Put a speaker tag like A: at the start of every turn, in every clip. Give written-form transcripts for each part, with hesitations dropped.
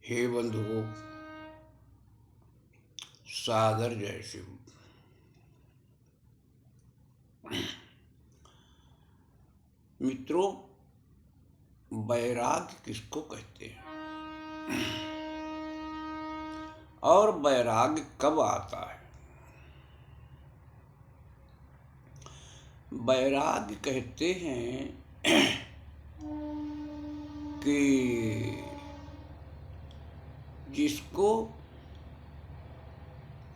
A: हे बंधुओं, सादर जय शिव। मित्रों, वैराग्य किसको कहते हैं और वैराग्य कब आता है? वैराग्य कहते हैं कि जिसको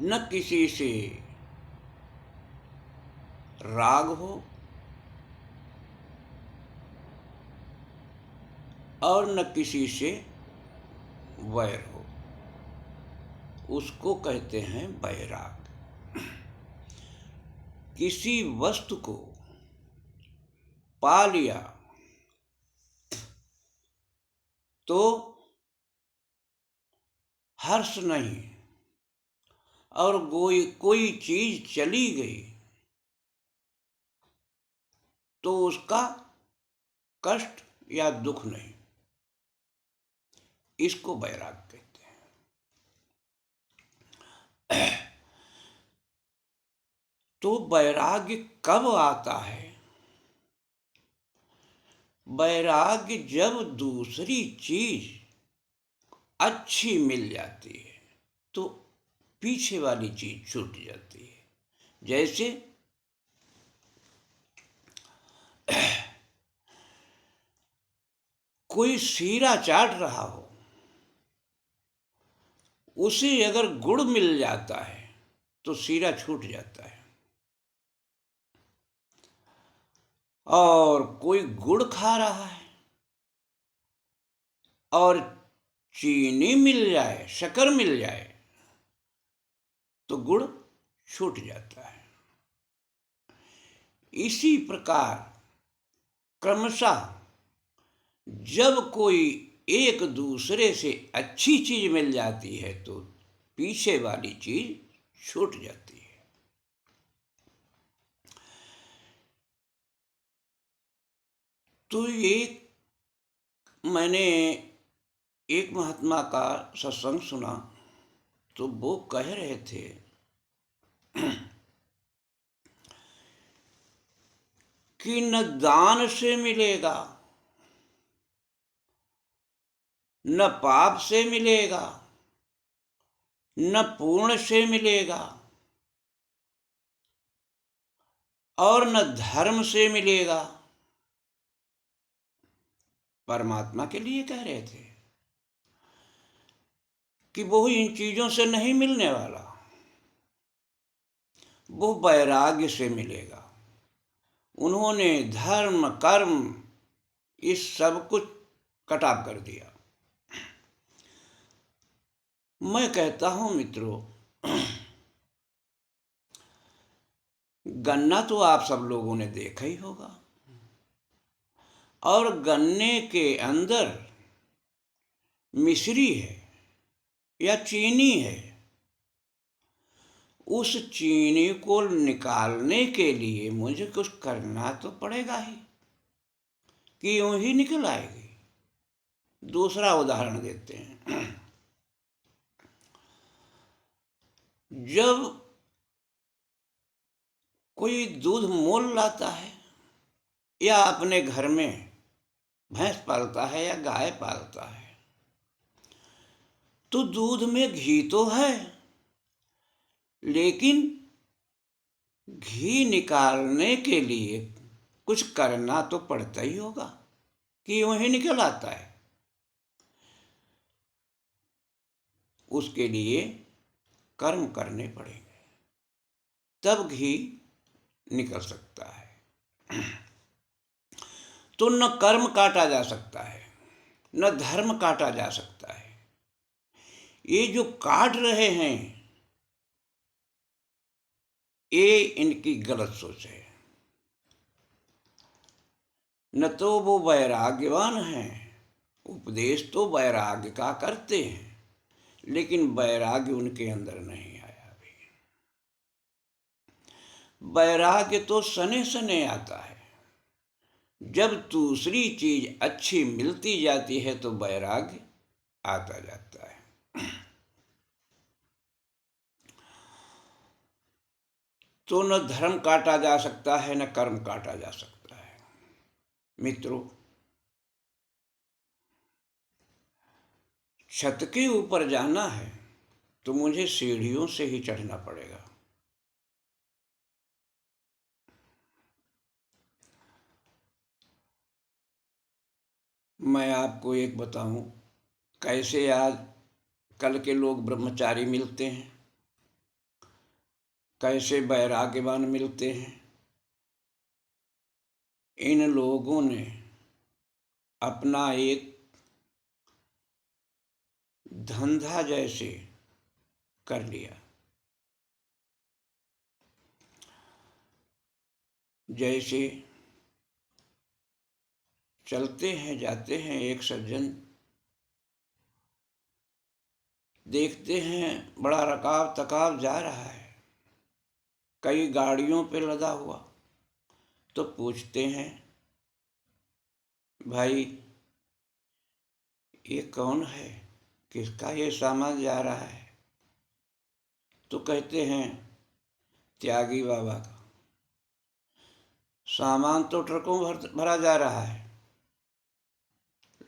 A: न किसी से राग हो और न किसी से वैर हो, उसको कहते हैं वैराग्य। किसी वस्तु को पा लिया तो हर्ष नहीं, और कोई चीज चली गई तो उसका कष्ट या दुख नहीं। इसको वैराग्य कहते हैं। तो वैराग्य कब आता है? वैराग्य जब दूसरी चीज अच्छी मिल जाती है तो पीछे वाली चीज छूट जाती है। जैसे कोई शीरा चाट रहा हो, उसे अगर गुड़ मिल जाता है तो शीरा छूट जाता है, और कोई गुड़ खा रहा है और चीनी मिल जाए, शक्कर मिल जाए तो गुड़ छूट जाता है। इसी प्रकार क्रमशः जब कोई एक दूसरे से अच्छी चीज मिल जाती है तो पीछे वाली चीज छूट जाती है। तो ये मैंने एक महात्मा का सत्संग सुना, तो वो कह रहे थे कि न दान से मिलेगा, न पाप से मिलेगा, न पुण्य से मिलेगा, और न धर्म से मिलेगा। परमात्मा के लिए कह रहे थे कि वो इन चीजों से नहीं मिलने वाला, वो वैराग्य से मिलेगा। उन्होंने धर्म कर्म इस सब कुछ कटाव कर दिया। मैं कहता हूं मित्रों, गन्ना तो आप सब लोगों ने देखा ही होगा, और गन्ने के अंदर मिश्री है या चीनी है। उस चीनी को निकालने के लिए मुझे कुछ करना तो पड़ेगा ही, कि यूं ही निकल आएगी। दूसरा उदाहरण देते हैं। जब कोई दूध मोल लाता है या अपने घर में भैंस पालता है या गाय पालता है, तो दूध में घी तो है, लेकिन घी निकालने के लिए कुछ करना तो पड़ता ही होगा, कि यूं ही निकल आता है। उसके लिए कर्म करने पड़ेंगे, तब घी निकल सकता है। तो न कर्म काटा जा सकता है, न धर्म काटा जा सकता है। ये जो काट रहे हैं, ये इनकी गलत सोच है। न तो वो वैराग्यवान हैं, उपदेश तो वैराग्य का करते हैं, लेकिन वैराग्य उनके अंदर नहीं आया अभी। वैराग्य तो सने सने आता है। जब दूसरी चीज अच्छी मिलती जाती है तो वैराग्य आता जाता है। तो न धर्म काटा जा सकता है, न कर्म काटा जा सकता है। मित्रों, छत के ऊपर जाना है तो मुझे सीढ़ियों से ही चढ़ना पड़ेगा। मैं आपको एक बताऊं, कैसे आज कल के लोग ब्रह्मचारी मिलते हैं, कैसे वैराग्यवान मिलते हैं। इन लोगों ने अपना एक धंधा जैसे कर लिया। जैसे चलते हैं जाते हैं, एक सज्जन देखते हैं बड़ा रकाब तकाब जा रहा है, कई गाड़ियों पे लदा हुआ। तो पूछते हैं, भाई ये कौन है, किसका ये सामान जा रहा है? तो कहते हैं त्यागी बाबा का। सामान तो ट्रकों भरा जा रहा है,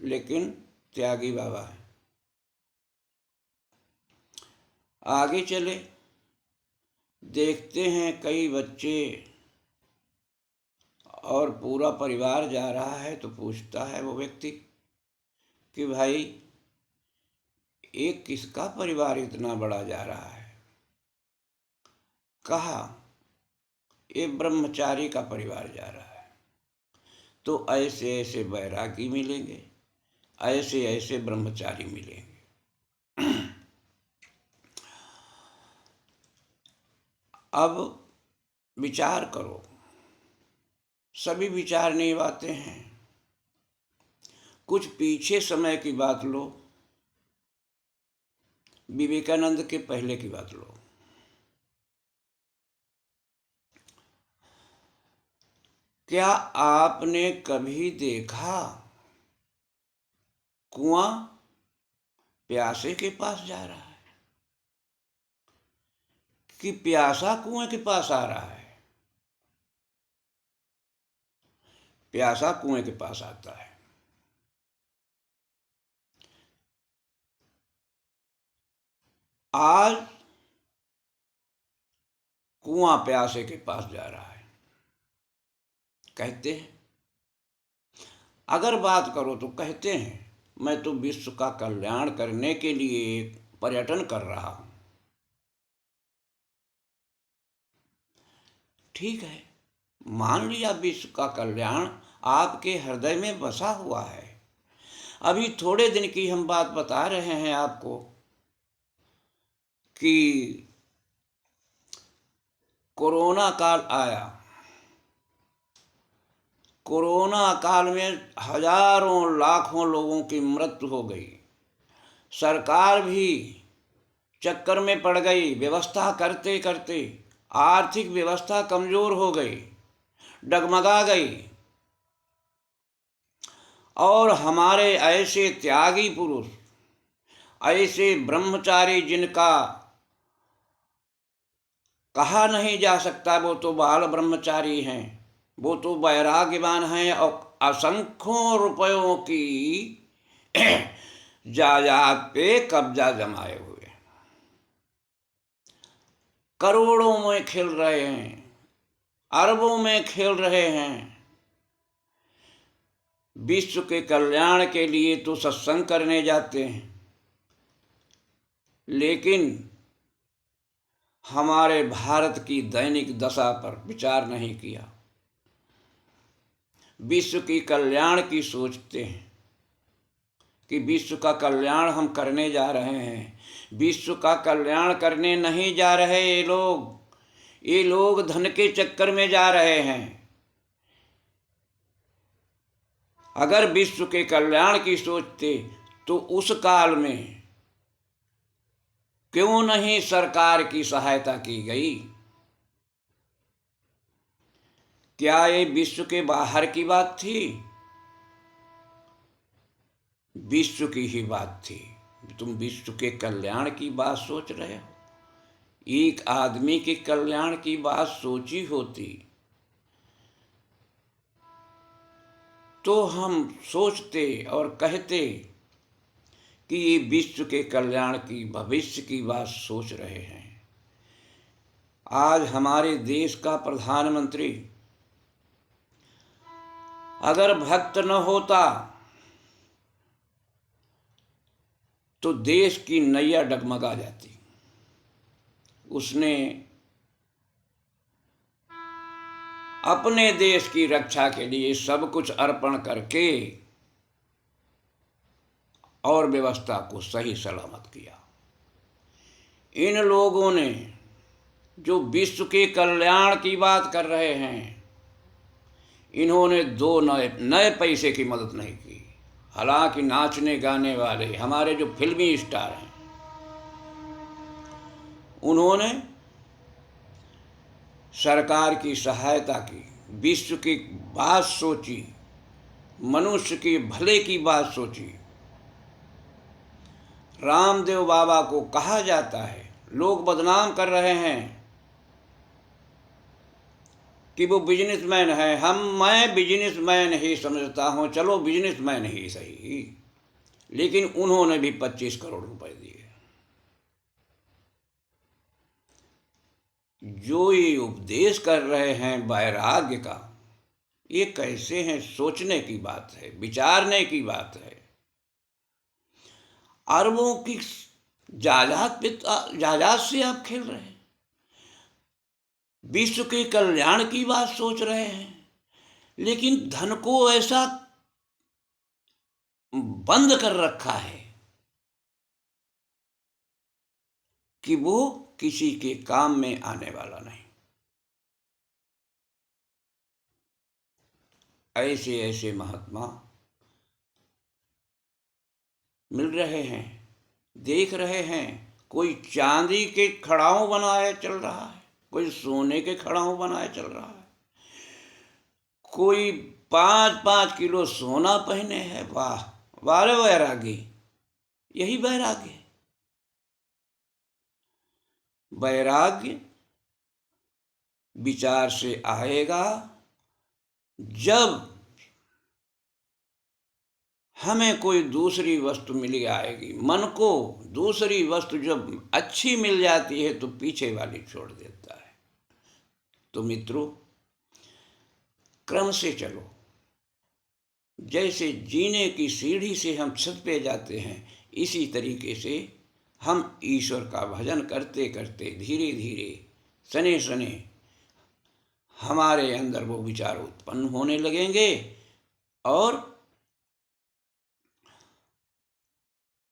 A: लेकिन त्यागी बाबा है। आगे चले, देखते हैं कई बच्चे और पूरा परिवार जा रहा है। तो पूछता है वो व्यक्ति कि भाई ये किसका परिवार इतना बड़ा जा रहा है? कहा ये ब्रह्मचारी का परिवार जा रहा है। तो ऐसे ऐसे वैरागी मिलेंगे, ऐसे ऐसे ब्रह्मचारी मिलेंगे। अब विचार करो, सभी विचारनीय बातें हैं। कुछ पीछे समय की बात लो, विवेकानंद के पहले की बात लो। क्या आपने कभी देखा कुआं प्यासे के पास जा रहा है कि प्यासा कुएं के पास आ रहा है? प्यासा कुएं के पास आता है। आज कुआं प्यासे के पास जा रहा है। कहते हैं, अगर बात करो तो कहते हैं मैं तो विश्व का कल्याण करने के लिए पर्यटन कर रहा हूं। ठीक है, मान लिया विश्व का कल्याण आपके हृदय में बसा हुआ है। अभी थोड़े दिन की हम बात बता रहे हैं आपको कि कोरोना काल आया। कोरोना काल में हजारों लाखों लोगों की मृत्यु हो गई। सरकार भी चक्कर में पड़ गई, व्यवस्था करते करते आर्थिक व्यवस्था कमजोर हो गई, डगमगा गई। और हमारे ऐसे त्यागी पुरुष, ऐसे ब्रह्मचारी जिनका कहा नहीं जा सकता वो तो बाल ब्रह्मचारी हैं, वो तो वैराग्यवान हैं और असंख्यों रुपयों की जायदाद पे कब्जा जमाए हुए, करोड़ों में खेल रहे हैं, अरबों में खेल रहे हैं। विश्व के कल्याण के लिए तो सत्संग करने जाते हैं, लेकिन हमारे भारत की दैनिक दशा पर विचार नहीं किया। विश्व की कल्याण की सोचते हैं कि विश्व का कल्याण हम करने जा रहे हैं। विश्व का कल्याण करने नहीं जा रहे ये लोग धन के चक्कर में जा रहे हैं। अगर विश्व के कल्याण की सोचते तो उस काल में क्यों नहीं सरकार की सहायता की गई? क्या ये विश्व के बाहर की बात थी? विश्व की ही बात थी। तुम विश्व के कल्याण की बात सोच रहे हो। एक आदमी के कल्याण की बात सोची होती तो हम सोचते और कहते कि ये विश्व के कल्याण की, भविष्य की बात सोच रहे हैं। आज हमारे देश का प्रधानमंत्री अगर भक्त न होता तो देश की नैया डगमगा जाती। उसने अपने देश की रक्षा के लिए सब कुछ अर्पण करके और व्यवस्था को सही सलामत किया। इन लोगों ने जो विश्व के कल्याण की बात कर रहे हैं, इन्होंने दो नए पैसे की मदद नहीं की। हालांकि नाचने गाने वाले हमारे जो फिल्मी स्टार हैं, उन्होंने सरकार की सहायता की, विश्व की बात सोची, मनुष्य के भले की बात सोची। रामदेव बाबा को कहा जाता है, लोग बदनाम कर रहे हैं कि वो बिजनेसमैन है। मैं बिजनेसमैन ही समझता हूँ, चलो बिजनेसमैन ही सही, लेकिन उन्होंने भी 25 करोड़ रुपए दिए। जो ये उपदेश कर रहे हैं वैराग्य का, ये कैसे हैं? सोचने की बात है, विचारने की बात है। अरबों की जायदाद से आप खेल रहे हैं, विश्व के कल्याण की बात सोच रहे हैं, लेकिन धन को ऐसा बंद कर रखा है कि वो किसी के काम में आने वाला नहीं। ऐसे ऐसे महात्मा मिल रहे हैं, देख रहे हैं। कोई चांदी के खड़ाऊ बनाए चल रहा है, कोई सोने के खड़ाऊ बनाए चल रहा है, कोई 5-5 किलो सोना पहने हैं। वाह वाह रे वैरागी, यही वैराग्य। वैराग्य विचार से आएगा जब हमें कोई दूसरी वस्तु मिल आएगी। मन को दूसरी वस्तु जब अच्छी मिल जाती है तो पीछे वाली छोड़ देता है। तो मित्रों, क्रम से चलो। जैसे जीने की सीढ़ी से हम छत पे जाते हैं, इसी तरीके से हम ईश्वर का भजन करते करते धीरे धीरे सने सने हमारे अंदर वो विचार उत्पन्न होने लगेंगे और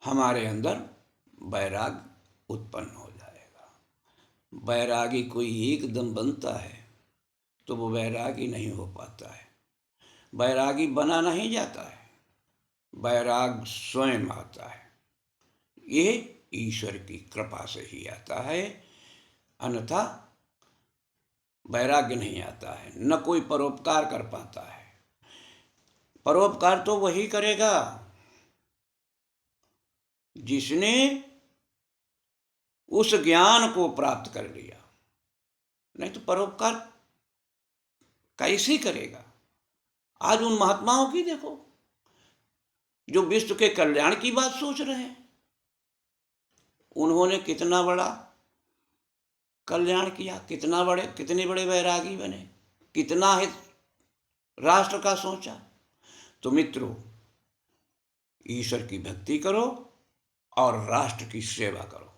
A: हमारे अंदर वैराग्य उत्पन्न हो जाएगा। वैरागी कोई एकदम बनता है तो वो वैरागी नहीं हो पाता है। वैरागी बना नहीं जाता है, वैराग स्वयं आता है। ये ईश्वर की कृपा से ही आता है, अन्यथा वैराग्य नहीं आता है। न कोई परोपकार कर पाता है। परोपकार तो वही करेगा जिसने उस ज्ञान को प्राप्त कर लिया, नहीं तो परोपकार कैसे करेगा? आज उन महात्माओं की देखो जो विश्व के कल्याण की बात सोच रहे हैं, उन्होंने कितना बड़ा कल्याण किया, कितने बड़े वैरागी बने, कितना हित राष्ट्र का सोचा। तो मित्रों, ईश्वर की भक्ति करो और राष्ट्र की सेवा करो।